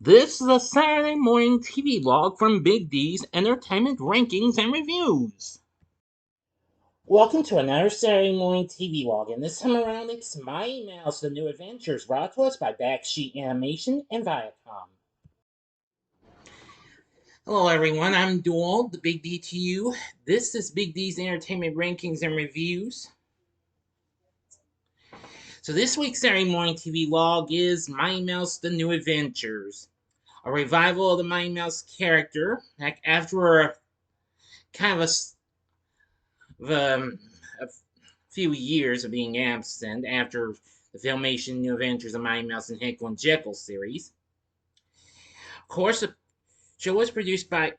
This is a Saturday morning TV log from Big D's Entertainment Rankings and Reviews. Welcome to another Saturday morning TV log, and this time around it's Mighty Mouse: The New Adventures, brought to us by Bakshi Animation and Viacom. Hello everyone, I'm Dual, the Big D to you. This is Big D's Entertainment Rankings and Reviews. So this week's Saturday morning TV log is Mighty Mouse: The New Adventures, a revival of the Mighty Mouse character after a kind of a few years of being absent after the Filmation New Adventures of Mighty Mouse and Jekyll and Jekyll series. Of course, the show was produced by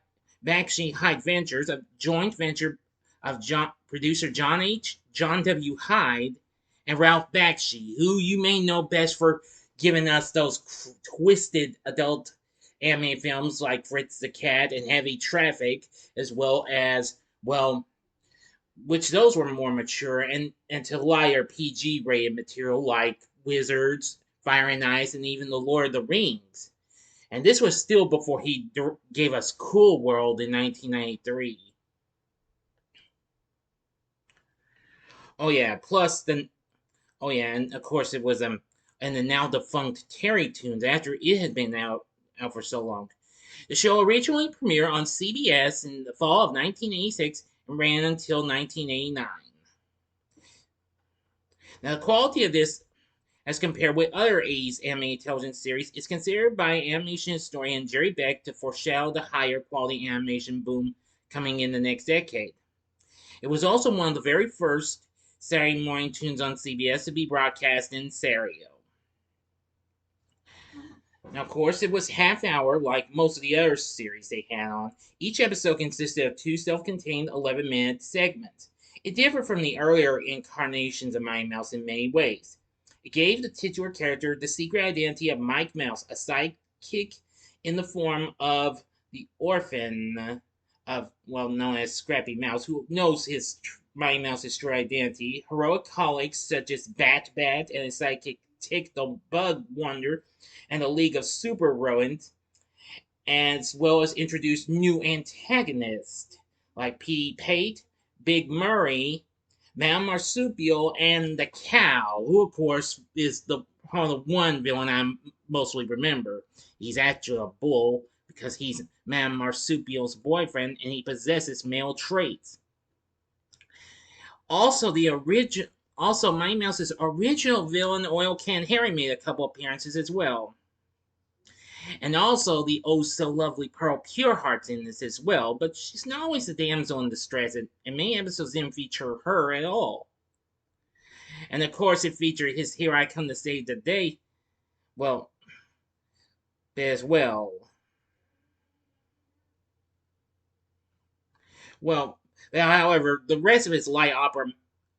Bakshi Hyde Ventures, a joint venture of producer John W. Hyde, and Ralph Bakshi, who you may know best for giving us those twisted adult anime films like Fritz the Cat and Heavy Traffic, as well as, well, which those were more mature and to lighter PG rated material like Wizards, Fire and Ice, and even The Lord of the Rings. And this was still before he gave us Cool World in 1993. Oh yeah, plus the and of course it was and the now defunct Terry Toons after it had been out for so long. The show originally premiered on CBS in the fall of 1986 and ran until 1989. Now, the quality of this, as compared with other 80s animated television series, is considered by animation historian Jerry Beck to foreshadow the higher quality animation boom coming in the next decade. It was also one of the very first Saturday morning tunes on CBS to be broadcast in stereo. Now, of course, it was half hour like most of the other series they had on. Each episode consisted of two self contained 11-minute segments. It differed from the earlier incarnations of Mighty Mouse in many ways. It gave the titular character the secret identity of Mike Mouse, a sidekick in the form of the orphan of, well, known as Scrappy Mouse, who knows his Mighty Mouse's true identity. Heroic colleagues such as Bat Bat and his sidekick Tick the Bug Wonder and a League of Super Rodents, as well as introduce new antagonists like P. Pate, Big Murray, Madame Marsupial, and the Cow, who of course is the one villain I mostly remember. He's actually a bull because he's Madame Marsupial's boyfriend and he possesses male traits. Also, Mighty Mouse's original villain, Oil Can Harry, made a couple appearances as well. And also the oh so lovely Pearl Pureheart's in this as well, but she's not always the damsel in distress, and many episodes didn't feature her at all. And of course, it featured his Here I Come to Save the Day, well, as well. Well, however, the rest of his light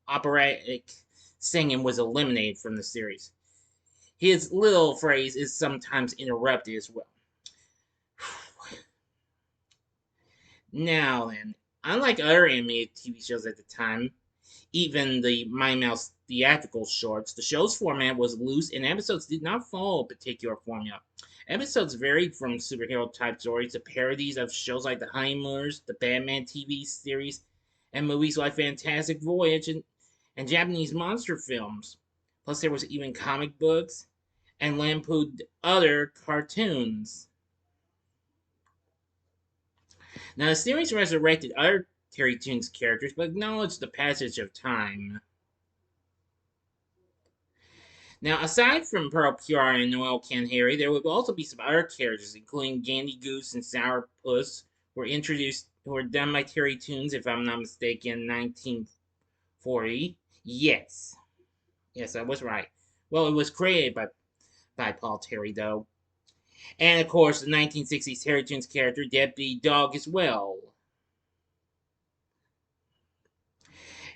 operatic singing was eliminated from the series. His little phrase is sometimes interrupted as well. Now then, unlike other animated TV shows at the time, even the Mighty Mouse theatrical shorts, the show's format was loose and episodes did not follow a particular formula. Episodes varied from superhero type stories to parodies of shows like The Honeymooners, the Batman TV series, and movies like Fantastic Voyage and Japanese monster films. Plus, there was even comic books and lampooned other cartoons. Now, the series resurrected other Terry Toons characters, but acknowledged the passage of time. Now, aside from Pearl Pure and Noel Can Harry, there would also be some other characters, including Gandy Goose and Sourpuss, who were done by Terry Toons, if I'm not mistaken, 1940. Yes. Yes, I was right. Well, it was created by Paul Terry, though. And, of course, the 1960s Terry Toons character, Deputy Dog, as well.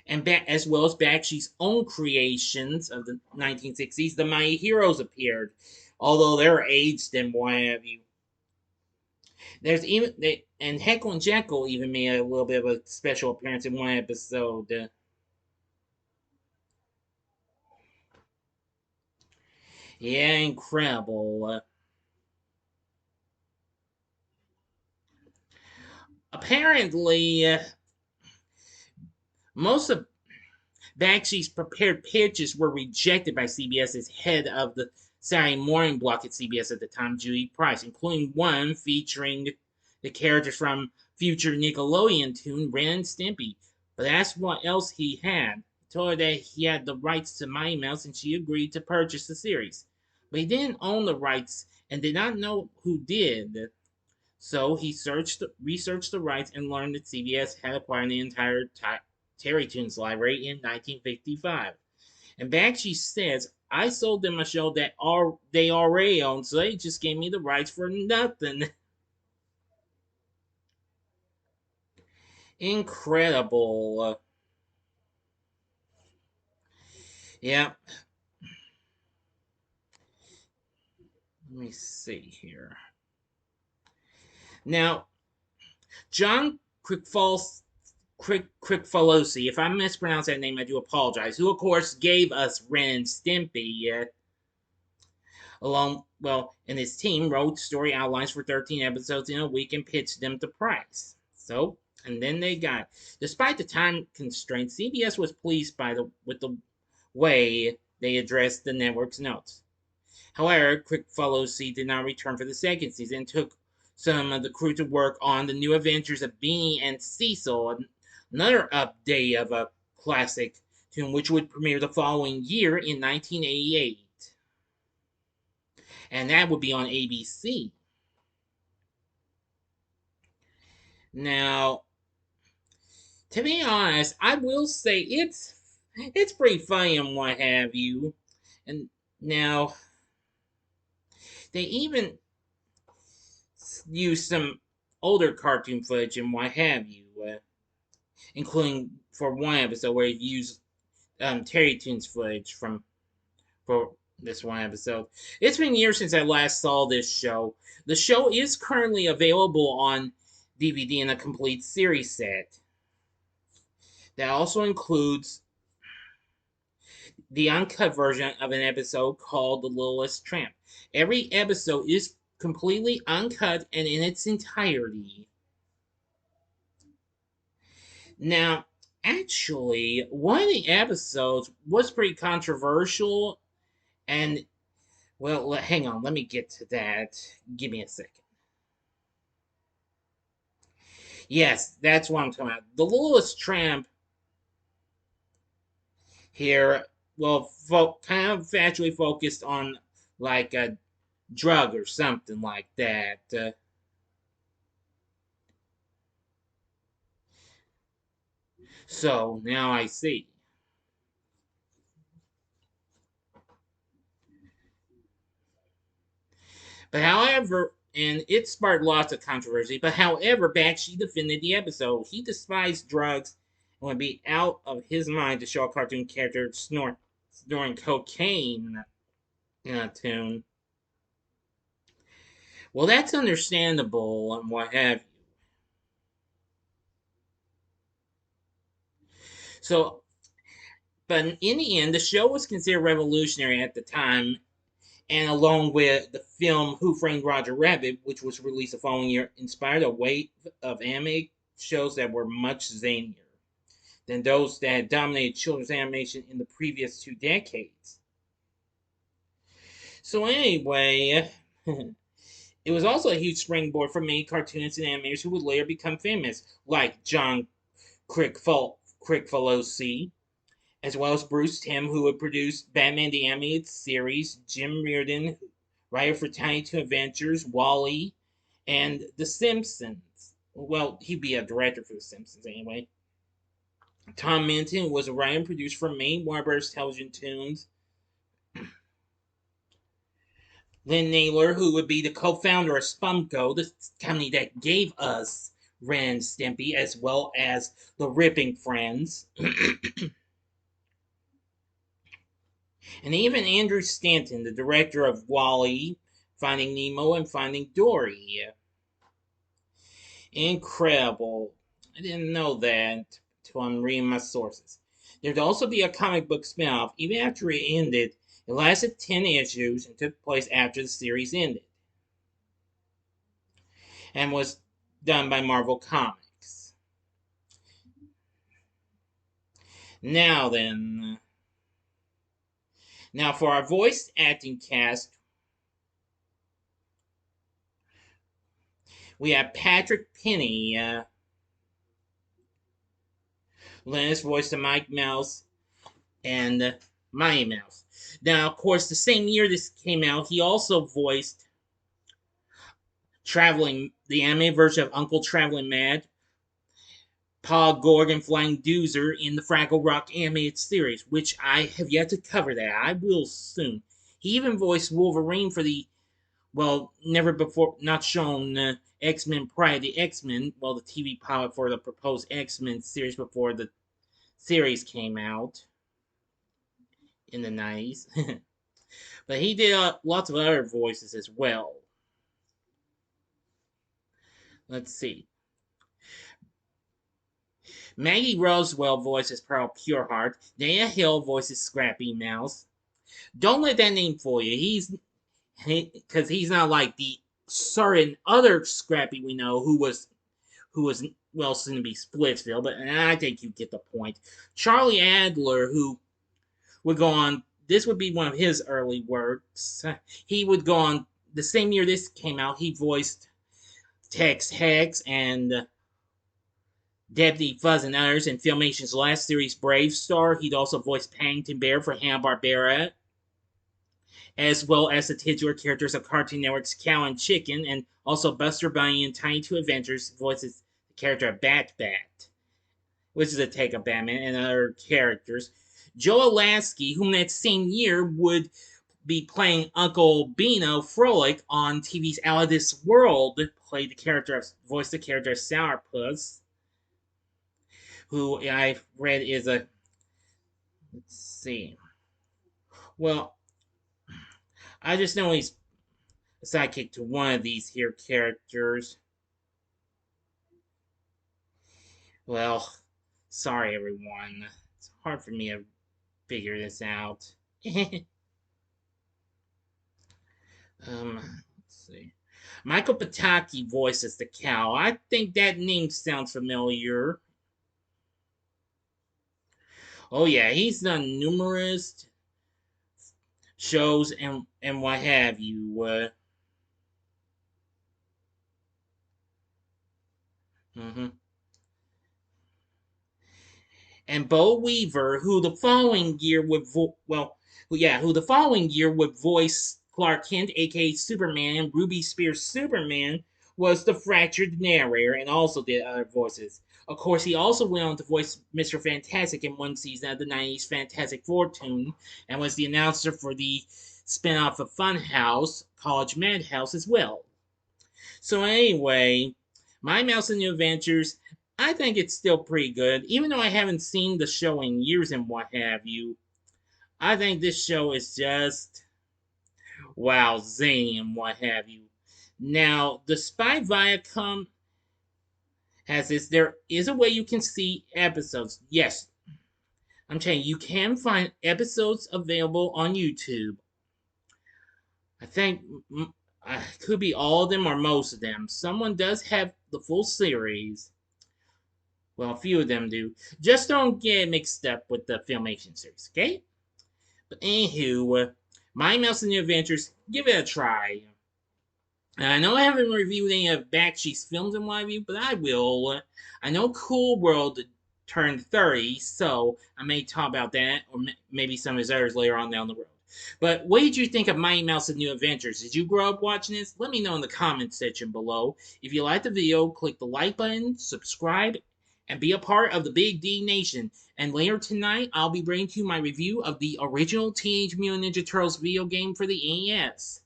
And as well as Bakshi's own creations of the 1960s, the Mighty Heroes appeared, although they're aged and what have you. There's even and Heckle and Jekyll even made a little bit of a special appearance in one episode. Yeah, incredible. Apparently, most of Bakshi's prepared pitches were rejected by CBS's head of the Saturday morning block at CBS at the time, Judy Price, including one featuring the characters from future Nickelodeon tune Ren and Stimpy. But that's what else he had. He told her that he had the rights to Mighty Mouse and she agreed to purchase the series. But he didn't own the rights and did not know who did. So he researched the rights and learned that CBS had acquired the entire Terry Tunes library in 1955. And Bakshi says, I sold them a show that they already owned, so they just gave me the rights for nothing. Incredible. Yeah, let me see here. Now, John Crickfalosi, if I mispronounce that name, I do apologize, who, of course, gave us Ren and Stimpy, along, well, and his team wrote story outlines for 13 episodes in a week and pitched them to Price. So, and then they got, despite the time constraints, CBS was pleased with the way they addressed the network's notes. However, Crickfalosi did not return for the second season and took some of the crew to work on the new adventures of Beanie and Cecil, another update of a classic tune which would premiere the following year in 1988. And that would be on ABC. Now, to be honest, I will say it's pretty funny and what have you. And now they even use some older cartoon footage and what have you, including for one episode where he used Terry Toons footage from for this one episode. It's been years since I last saw this show. The show is currently available on DVD in a complete series set. That also includes the uncut version of an episode called The Littlest Tramp. Every episode is completely uncut and in its entirety. Now, actually, one of the episodes was pretty controversial, and, well, hang on, let me get to that. Give me a second. Yes, that's what I'm talking about. The Littlest Tramp here, well, kind of factually focused on like a drug or something like that. So now I see. But however, and it sparked lots of controversy, but however, Bakshi defended the episode. He despised drugs and would be out of his mind to show a cartoon character snoring cocaine in a tune. Well, that's understandable and what have you. So, but in the end, the show was considered revolutionary at the time, and along with the film Who Framed Roger Rabbit, which was released the following year, inspired a wave of anime shows that were much zanier than those that had dominated children's animation in the previous 2 decades. So, anyway, it was also a huge springboard for many cartoonists and animators who would later become famous, like John Crickfalosi, as well as Bruce Timm, who would produce Batman the Animated Series, Jim Reardon, writer for Tiny Toon Adventures, Wally, and The Simpsons. Well, he'd be a director for The Simpsons anyway. Tom Minton was a writer and producer for many Warner Bros. Television tunes. Lynn Naylor, who would be the co-founder of Spumco, the company that gave us Ren and Stimpy, as well as the Ripping Friends. And even Andrew Stanton, the director of Wally, Finding Nemo, and Finding Dory. Incredible. I didn't know that until I'm reading my sources. There'd also be a comic book spin-off. Even after it ended, it lasted 10 issues and took place after the series ended. And was done by Marvel Comics. Now then, now for our voice acting cast, we have Patrick Penny, Linus voiced the Mike Mouse and Mighty Mouse. Now, of course, the same year this came out, he also voiced the anime version of Uncle Traveling Mad, Paul Gorgon Flying Doozer in the Fraggle Rock animated series, which I have yet to cover that. I will soon. He even voiced Wolverine for the, well, never before, not shown X-Men Pride the X-Men, well, the TV pilot for the proposed X-Men series before the series came out in the 90s. But he did lots of other voices as well. Let's see. Maggie Roswell voices Pearl Pureheart. Dana Hill voices Scrappy Mouse. Don't let that name fool you. Because he's not like the certain other Scrappy we know who was well soon to be Splitsville. But I think you get the point. Charlie Adler, who would go on. This would be one of his early works. He would go on the same year this came out. He voiced Tex Hex and Deputy Fuzz and others in Filmation's last series, Brave Star. He'd also voiced Paddington Bear for Hanna-Barbera, as well as the titular characters of Cartoon Network's Cow and Chicken, and also Buster Bunny in Tiny Toon Adventures voices the character of Bat, which is a take of Batman and other characters. Joe Lasky, whom that same year would be playing Uncle Beano Frolic on TV's Out of This World, voiced the character of Sourpuss, who I've read is a, let's see, well, I just know he's a sidekick to one of these here characters. Well, sorry everyone. It's hard for me to figure this out. Let's see. Michael Pataki voices the cow. I think that name sounds familiar. Oh yeah, he's done numerous shows and what have you. Mm-hmm. And Bo Weaver, who the following year would voice Clark Kent, aka Superman, and Ruby Spears Superman, was the fractured narrator and also did other voices. Of course, he also went on to voice Mr. Fantastic in one season of the 90s Fantastic Four toon and was the announcer for the spinoff of Funhouse, College Madhouse, as well. So anyway, My Mouse and New Adventures, I think it's still pretty good. Even though I haven't seen the show in years and what have you, I think this show is just, wow, zany and what have you. Now, despite Viacom has this, there is a way you can see episodes. Yes, I'm saying you can find episodes available on YouTube. I think could be all of them or most of them. Someone does have the full series. Well, a few of them do. Just don't get mixed up with the Filmation series, okay? But anywho, My Mouse and New Adventures, give it a try. I know I haven't reviewed any of Bakshi's films in my review, but I will. I know Cool World turned 30, so I may talk about that, or maybe some of his others later on down the road. But what did you think of Mighty Mouse and New Adventures? Did you grow up watching this? Let me know in the comments section below. If you liked the video, click the like button, subscribe, and be a part of the Big D Nation. And later tonight, I'll be bringing to you my review of the original Teenage Mutant Ninja Turtles video game for the NES.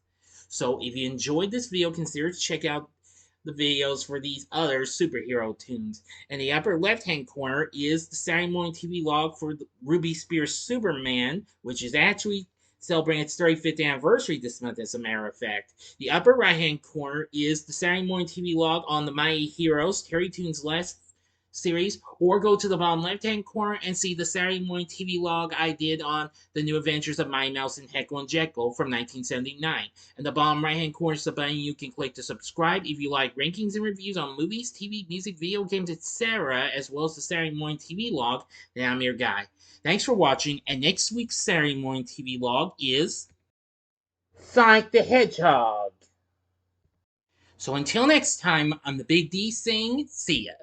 So if you enjoyed this video, consider to check out the videos for these other superhero tunes. In the upper left-hand corner is the Saturday Morning TVLog for the Ruby Spears Superman, which is actually celebrating its 35th anniversary this month, as a matter of fact. The upper right-hand corner is the Saturday Morning TVLog on the Mighty Heroes, Terry Toon's last series, or go to the bottom left hand corner and see the Saturday Morning TV log I did on the new adventures of Mighty Mouse and Heckle and Jekyll from 1979. In the bottom right hand corner is the button you can click to subscribe if you like rankings and reviews on movies, TV, music, video games, etc., as well as the Saturday Morning TV log. Then I'm your guy. Thanks for watching, and next week's Saturday Morning TV log is Sonic the Hedgehog. So until next time, I'm the Big D saying, see ya.